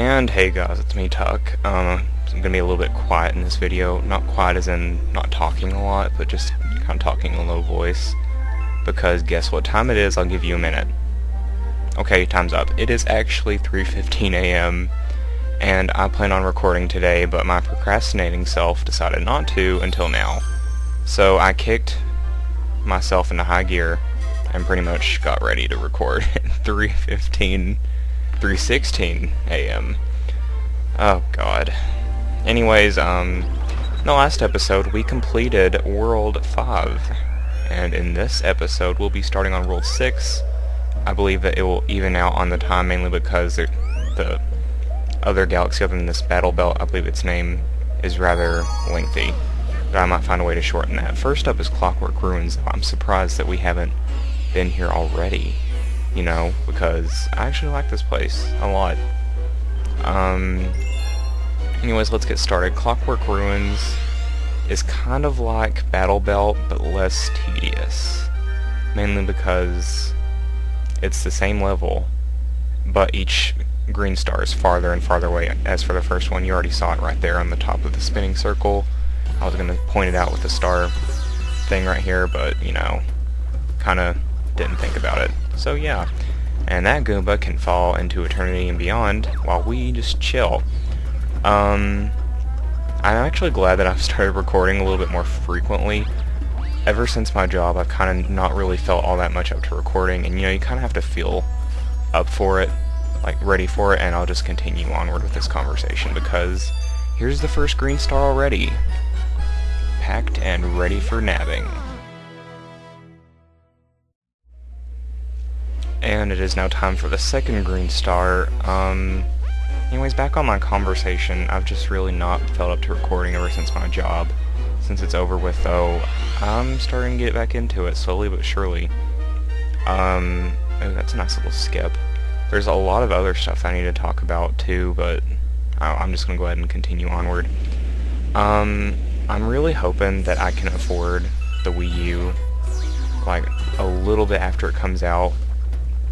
And hey guys, it's me, Tuck. I'm gonna be a little bit quiet in this video. Not quiet as in not talking a lot, but just kind of talking in a low voice. Because guess what time it is? I'll give you a minute. Okay, time's up. It is actually 3:15 a.m. and I plan on recording today, but my procrastinating self decided not to until now. So I kicked myself into high gear and pretty much got ready to record at 3:16 a.m. Oh god. Anyways, in the last episode we completed World 5, and in this episode we'll be starting on World 6. I believe that it will even out on the time, mainly because the other galaxy other than this battle belt, I believe its name, is rather lengthy. But I might find a way to shorten that. First up is Clockwork Ruins. I'm surprised that we haven't been here already, you know, because I actually like this place a lot. Anyways, let's get started. Clockwork Ruins is kind of like Battle Belt, but less tedious. Mainly because it's the same level, but each green star is farther and farther away. As for the first one, you already saw it right there on the top of the spinning circle. I was going to point it out with the star thing right here, but, you know, kind of didn't think about it. So yeah, and that Goomba can fall into eternity and beyond while we just chill. I'm actually glad that I've started recording a little bit more frequently. Ever since my job, I've kind of not really felt all that much up to recording, and you know, you kind of have to feel up for it, like ready for it, and I'll just continue onward with this conversation because here's the first green star already, packed and ready for nabbing. And it is now time for the second green star. Anyways, back on my conversation, I've just really not felt up to recording ever since my job. Since it's over with, though, I'm starting to get back into it, slowly but surely. Oh, that's a nice little skip. There's a lot of other stuff that I need to talk about, too, but I'm just going to go ahead and continue onward. I'm really hoping that I can afford the Wii U, like, a little bit after it comes out.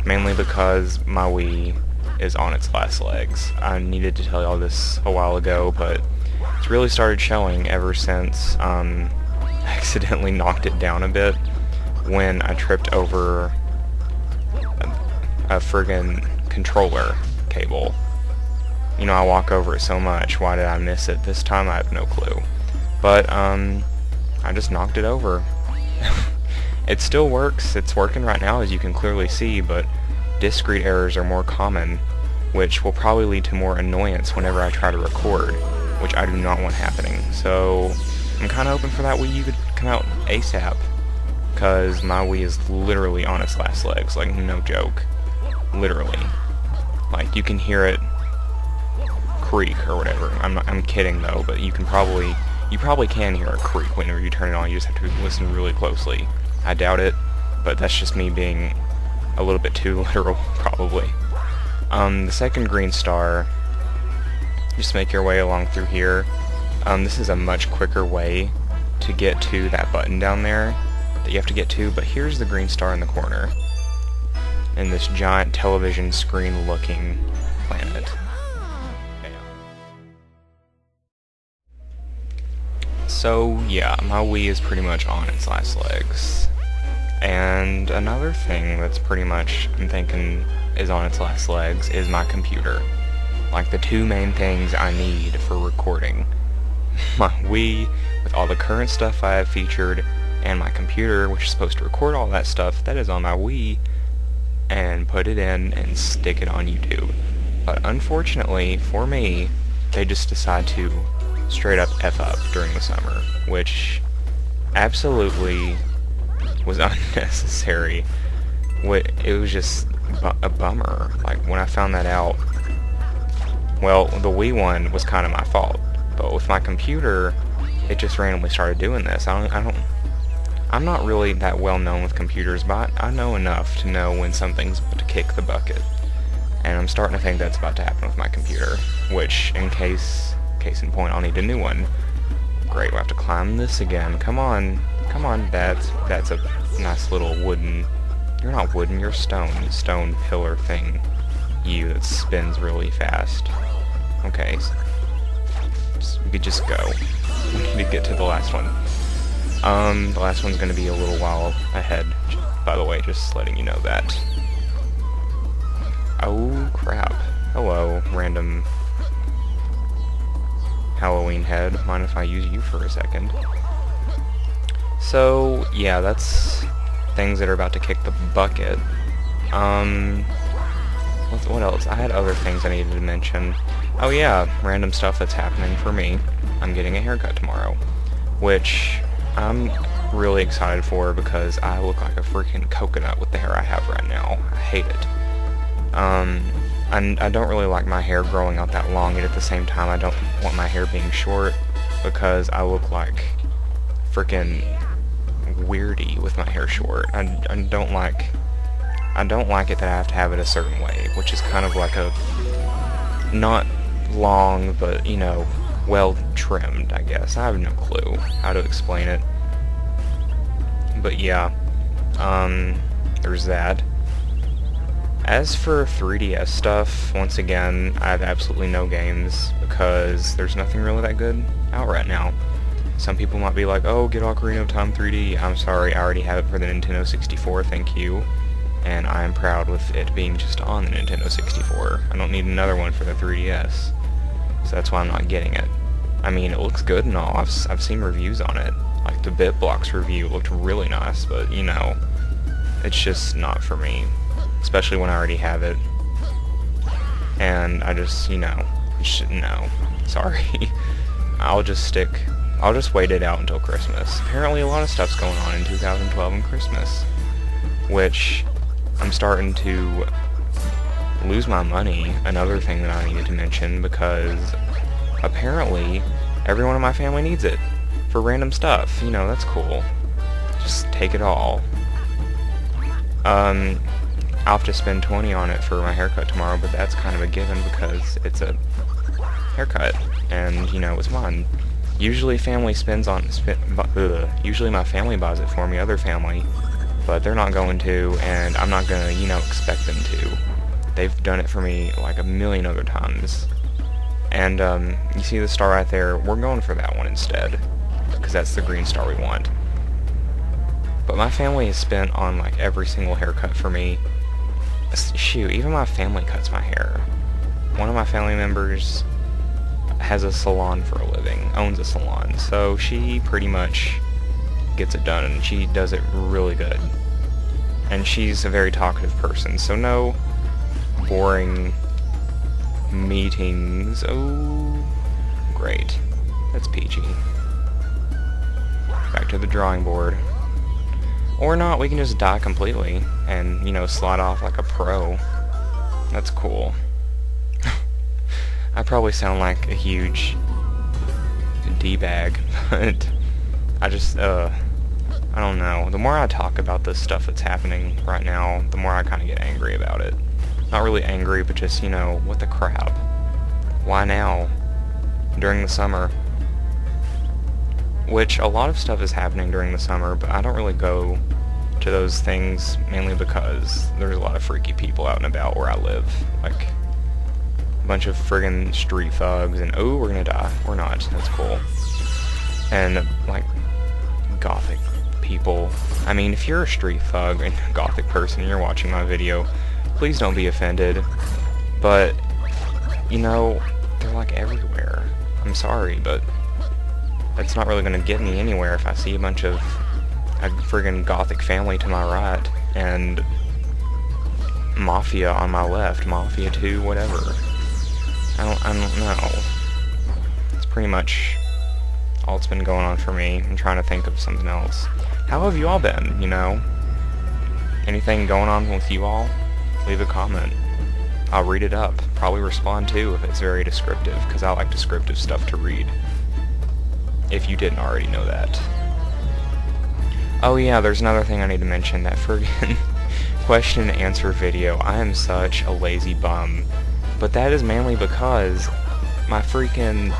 Mainly because my Wii is on its last legs. I needed to tell y'all this a while ago, but it's really started showing ever since I accidentally knocked it down a bit when I tripped over a friggin' controller cable. You know, I walk over it so much. Why did I miss it? This time I have no clue. But I just knocked it over. It still works. It's working right now, as you can clearly see, but disk read errors are more common, which will probably lead to more annoyance whenever I try to record, which I do not want happening. So I'm kind of hoping for that Wii U to come out ASAP, because my Wii is literally on its last legs, like no joke. Literally. Like, you can hear it creak or whatever. I'm kidding though, but you probably can hear it creak whenever you turn it on. You just have to listen really closely. I doubt it, but that's just me being a little bit too literal, probably. The second green star, just make your way along through here. This is a much quicker way to get to that button down there that you have to get to, but here's the green star in the corner, in this giant television screen looking planet. So yeah, my Wii is pretty much on its last legs. And another thing that's pretty much, I'm thinking, is on its last legs is my computer. Like, the two main things I need for recording. My Wii, with all the current stuff I have featured, and my computer, which is supposed to record all that stuff that is on my Wii, and put it in and stick it on YouTube. But unfortunately, for me, they just decide to straight up F up during the summer, which absolutely was unnecessary. It was just a bummer. Like, when I found that out, well, the Wii one was kind of my fault, but with my computer, it just randomly started doing this. I'm not really that well known with computers, but I know enough to know when something's about to kick the bucket, and I'm starting to think that's about to happen with my computer, which, in case in point, I'll need a new one. Great, we'll have to climb this again. Come on, that's a nice little wooden, you're not wooden, you're stone pillar thing, that spins really fast. Okay. We could just go. We need to get to the last one. The last one's gonna be a little while ahead, by the way, just letting you know that. Oh, crap. Hello, random Halloween head. Mind if I use you for a second? So, yeah, that's things that are about to kick the bucket. What else? I had other things I needed to mention. Oh yeah, random stuff that's happening for me. I'm getting a haircut tomorrow, which I'm really excited for because I look like a freaking coconut with the hair I have right now. I hate it. And I don't really like my hair growing out that long, yet at the same time I don't want my hair being short because I look like freaking weirdy with my hair short. I don't like it that I have to have it a certain way, which is kind of like a not long, but, you know, well trimmed, I guess. I have no clue how to explain it. But yeah, there's that. As for 3DS stuff, once again, I have absolutely no games because there's nothing really that good out right now. Some people might be like, oh, get Ocarina of Time 3D. I'm sorry, I already have it for the Nintendo 64, thank you. And I am proud with it being just on the Nintendo 64. I don't need another one for the 3DS. So that's why I'm not getting it. I mean, it looks good and all. I've seen reviews on it. Like, the BitBlox review looked really nice, but, you know, it's just not for me. Especially when I already have it. And I just, you know, no. Sorry. I'll just wait it out until Christmas. Apparently a lot of stuff's going on in 2012 and Christmas. Which, I'm starting to lose my money, another thing that I needed to mention, because apparently everyone in my family needs it for random stuff. You know, that's cool. Just take it all. I'll have to spend 20 on it for my haircut tomorrow, but that's kind of a given because it's a haircut, and, you know, it's mine. Usually usually my family buys it for me, other family, but they're not going to, and I'm not gonna, you know, expect them to. They've done it for me like a million other times. And, you see the star right there? We're going for that one instead, because that's the green star we want. But my family has spent on, like, every single haircut for me. Shoot, even my family cuts my hair. One of my family members has a salon for a living, owns a salon, so she pretty much gets it done, and she does it really good. And she's a very talkative person, so no boring meetings. Oh, great. That's peachy. Back to the drawing board. Or not, we can just die completely and, you know, slide off like a pro. That's cool. I probably sound like a huge D-bag, but I just, I don't know. The more I talk about this stuff that's happening right now, the more I kind of get angry about it. Not really angry, but just, you know, what the crap? Why now? During the summer? Which, a lot of stuff is happening during the summer, but I don't really go to those things mainly because there's a lot of freaky people out and about where I live. Like, a bunch of friggin' street thugs, and oh, we're gonna die. We're not. That's cool. And, like, gothic people. I mean, if you're a street thug and a gothic person and you're watching my video, please don't be offended. But, you know, they're like everywhere. I'm sorry, but that's not really gonna get me anywhere if I see a bunch of a friggin' gothic family to my right and Mafia on my left. Mafia 2, whatever. I don't know. It's pretty much all that's been going on for me. I'm trying to think of something else. How have you all been, you know? Anything going on with you all? Leave a comment. I'll read it up. Probably respond too if it's very descriptive, because I like descriptive stuff to read. If you didn't already know that. Oh yeah, there's another thing I need to mention. That friggin' question and answer video. I am such a lazy bum. But that is mainly because my freaking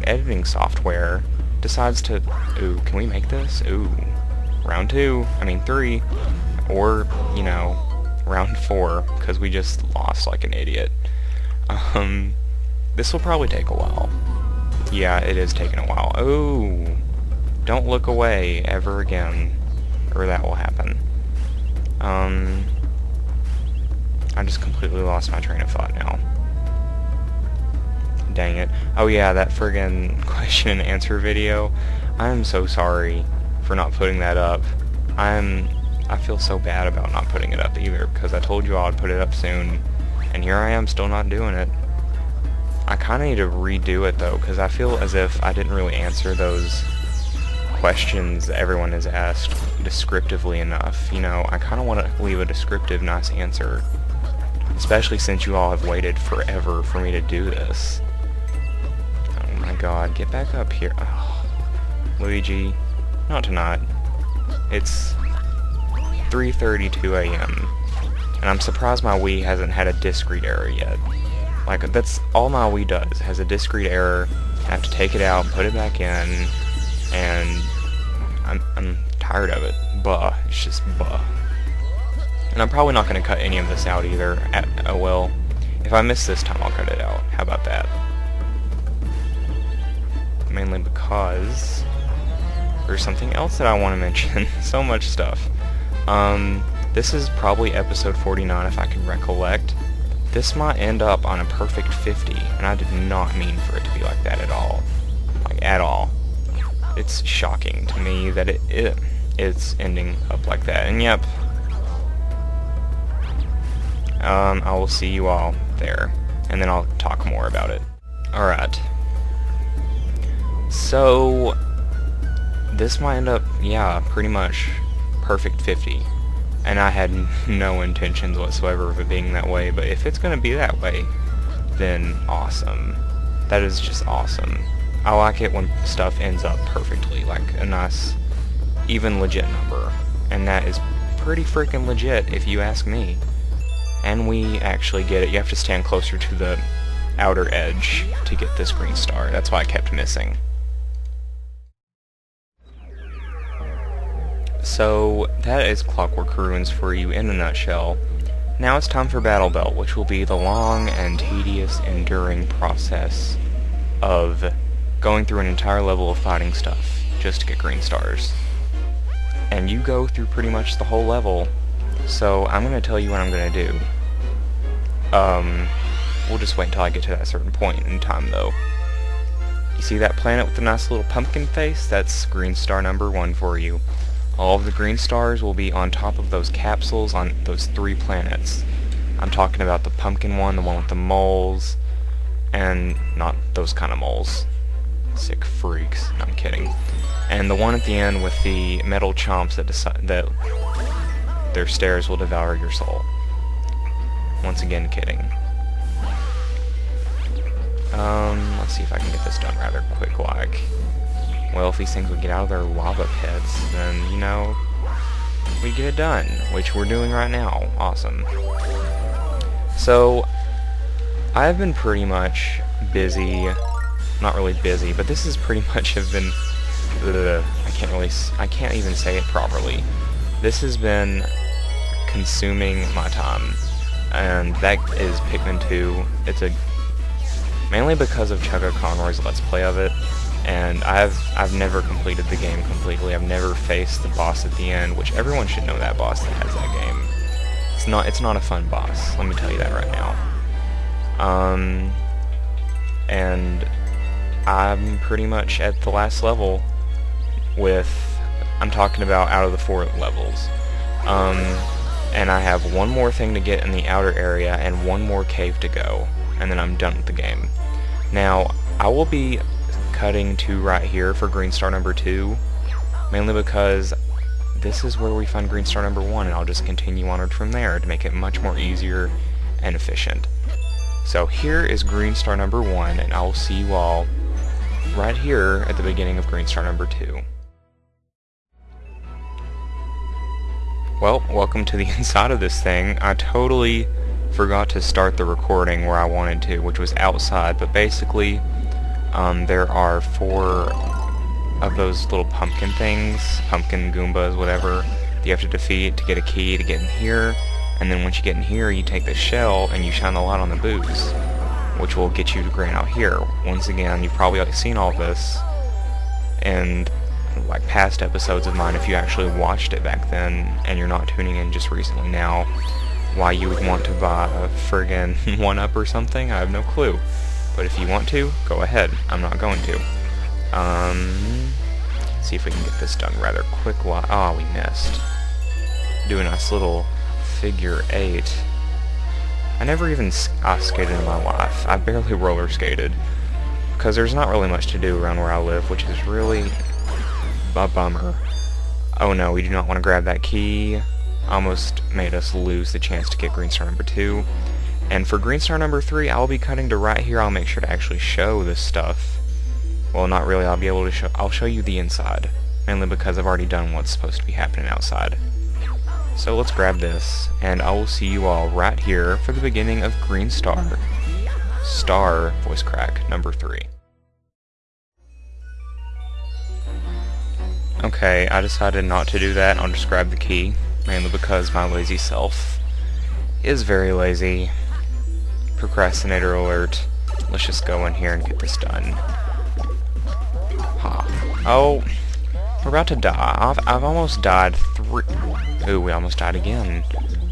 editing software decides to, ooh, can we make this? Ooh, round 2, I mean 3, or, you know, round 4, because we just lost like an idiot. This will probably take a while. Yeah, it is taking a while. Oh, don't look away ever again, or that will happen. I just completely lost my train of thought now. Dang it. Oh yeah, that friggin' question and answer video. I'm so sorry for not putting that up. I feel so bad about not putting it up either, because I told you I'd put it up soon, and here I am still not doing it. I kinda need to redo it though, because I feel as if I didn't really answer those questions that everyone has asked descriptively enough. You know, I kinda want to leave a descriptive, nice answer. Especially since you all have waited forever for me to do this. Oh my god, get back up here. Oh, Luigi, not tonight. It's 3:32 a.m. and I'm surprised my Wii hasn't had a discrete error yet. Like, that's all my Wii does, has a discrete error. I have to take it out, put it back in, and I'm tired of it. Buh. It's just buh. And I'm probably not going to cut any of this out either. Oh well. If I miss this time, I'll cut it out. How about that? Mainly because there's something else that I want to mention. So much stuff. This is probably episode 49 if I can recollect. This might end up on a perfect 50, and I did not mean for it to be like that at all. Like, at all. It's shocking to me that it's ending up like that. And yep, I will see you all there, and then I'll talk more about it. Alright. So, this might end up, yeah, pretty much perfect 50. And I had no intentions whatsoever of it being that way, but if it's going to be that way, then awesome. That is just awesome. I like it when stuff ends up perfectly, like a nice, even legit number. And that is pretty freaking legit, if you ask me. And we actually get it. You have to stand closer to the outer edge to get this green star. That's why I kept missing. So, that is Clockwork Ruins for you in a nutshell. Now it's time for Battle Belt, which will be the long and tedious, enduring process of going through an entire level of fighting stuff just to get green stars. And you go through pretty much the whole level, so I'm going to tell you what I'm going to do. We'll just wait until I get to that certain point in time, though. You see that planet with the nice little pumpkin face? That's green star number 1 for you. All of the green stars will be on top of those capsules on those 3 planets. I'm talking about the pumpkin one, the one with the moles, and not those kind of moles. Sick freaks. No, I'm kidding. And the one at the end with the metal chomps that their stairs will devour your soul. Once again, kidding. Let's see if I can get this done rather quick-like. Well, if these things would get out of their lava pits, then, you know, we get it done, which we're doing right now. Awesome. So, I've been pretty much busy, not really busy, but this is pretty much have been, I can't even say it properly. This has been consuming my time, and that is Pikmin 2. It's mainly because of Chugga Conroy's Let's Play of it. And I've never completed the game completely. I've never faced the boss at the end, which everyone should know that boss that has that game. It's not a fun boss, let me tell you that right now. And I'm pretty much at the last level I'm talking about out of the 4 levels. And I have one more thing to get in the outer area and one more cave to go, and then I'm done with the game. Now, I will be cutting to right here for green star number 2, mainly because this is where we find green star number 1, and I'll just continue onward from there to make it much more easier and efficient. So here is green star number 1, and I will see you all right here at the beginning of green star number 2. Well, welcome to the inside of this thing. I totally forgot to start the recording where I wanted to, which was outside, but basically there are 4 of those little pumpkin things, pumpkin Goombas, whatever, that you have to defeat to get a key to get in here, And then once you get in here, you take the shell and you shine the light on the booze, which will get you to Gran out here. Once again, you've probably already seen all this in like past episodes of mine if you actually watched it back then and you're not tuning in just recently now. Why you would want to buy a friggin' 1-up or something, I have no clue. But if you want to, go ahead. I'm not going to. See if we can get this done rather quick. Oh, we missed. Do a nice little figure 8. I never even ice skated in my life. I barely roller skated. Because there's not really much to do around where I live, which is really a bummer. Oh no, we do not want to grab that key. Almost made us lose the chance to get green star number 2. And for green star number 3, I'll be cutting to right here. I'll make sure to actually show this stuff. Well, not really. I'll be able to show. I'll show you the inside, mainly because I've already done what's supposed to be happening outside. So let's grab this, and I will see you all right here for the beginning of Green Star voice crack number 3. Okay, I decided not to do that. I'll just grab the key, mainly because my lazy self is very lazy. Procrastinator alert. Let's just go in here and get this done. Oh, we're about to die. I've almost died 3... Ooh, we almost died again.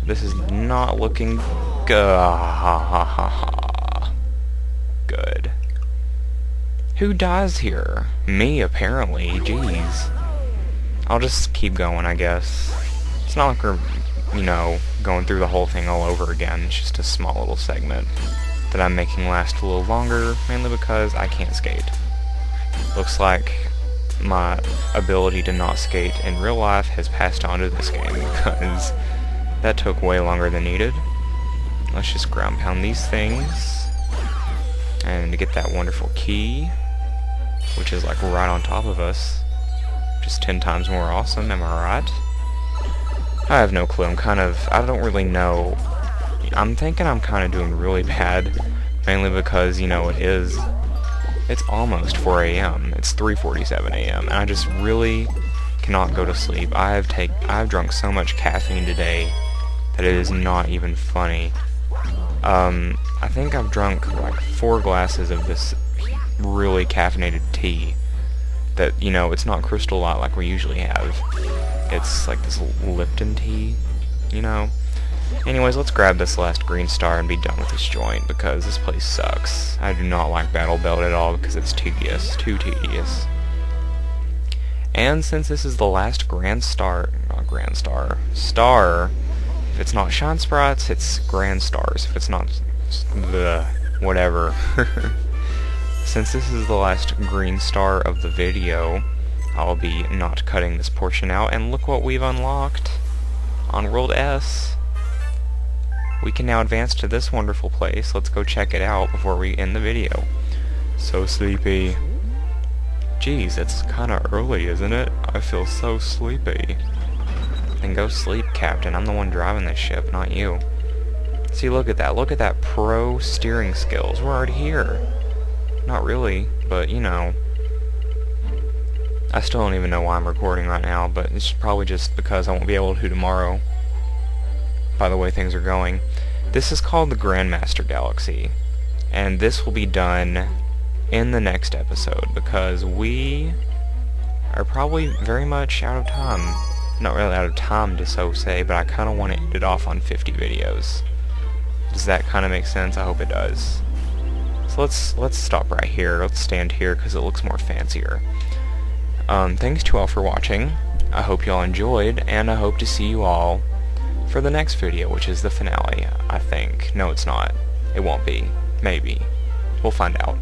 This is not looking good. Who dies here? Me, apparently. Jeez. I'll just keep going, I guess. It's not like we're, you know, going through the whole thing all over again. It's just a small little segment that I'm making last a little longer, mainly because I can't skate. Looks like my ability to not skate in real life has passed on to this game, because that took way longer than needed. Let's just ground pound these things, and to get that wonderful key, which is like right on top of us. Just 10 times more awesome, am I right? I have no clue. I don't really know. I'm thinking I'm kind of doing really bad, mainly because, you know, it's almost 4 a.m. It's 3:47 a.m. and I just really cannot go to sleep. I've drunk so much caffeine today that it is not even funny. I think I've drunk like 4 glasses of this really caffeinated tea that, you know, it's not Crystal Light like we usually have. It's like this Lipton tea, you know? Anyways, let's grab this last green star and be done with this joint, because this place sucks. I do not like Battle Belt at all because it's tedious. Too tedious. And since this is the last star, if it's not Shine Sprites, it's Grand Stars. If it's not whatever. Since this is the last green star of the video, I'll be not cutting this portion out, and look what we've unlocked on World S. We can now advance to this wonderful place. Let's go check it out before we end the video. So sleepy. Jeez, it's kinda early, isn't it? I feel so sleepy. Then go sleep, Captain. I'm the one driving this ship, not you. See, look at that. Look at that pro steering skills. We're already here. Not really, but you know. I still don't even know why I'm recording right now, but it's probably just because I won't be able to tomorrow, by the way things are going. This is called the Grandmaster Galaxy, and this will be done in the next episode, because we are probably very much out of time. Not really out of time to so say, but I kind of want to end it off on 50 videos. Does that kind of make sense? I hope it does. So let's stop right here. Let's stand here because it looks more fancier. Thanks to all for watching. I hope you all enjoyed, and I hope to see you all for the next video, which is the finale, I think. No, it's not. It won't be. Maybe. We'll find out.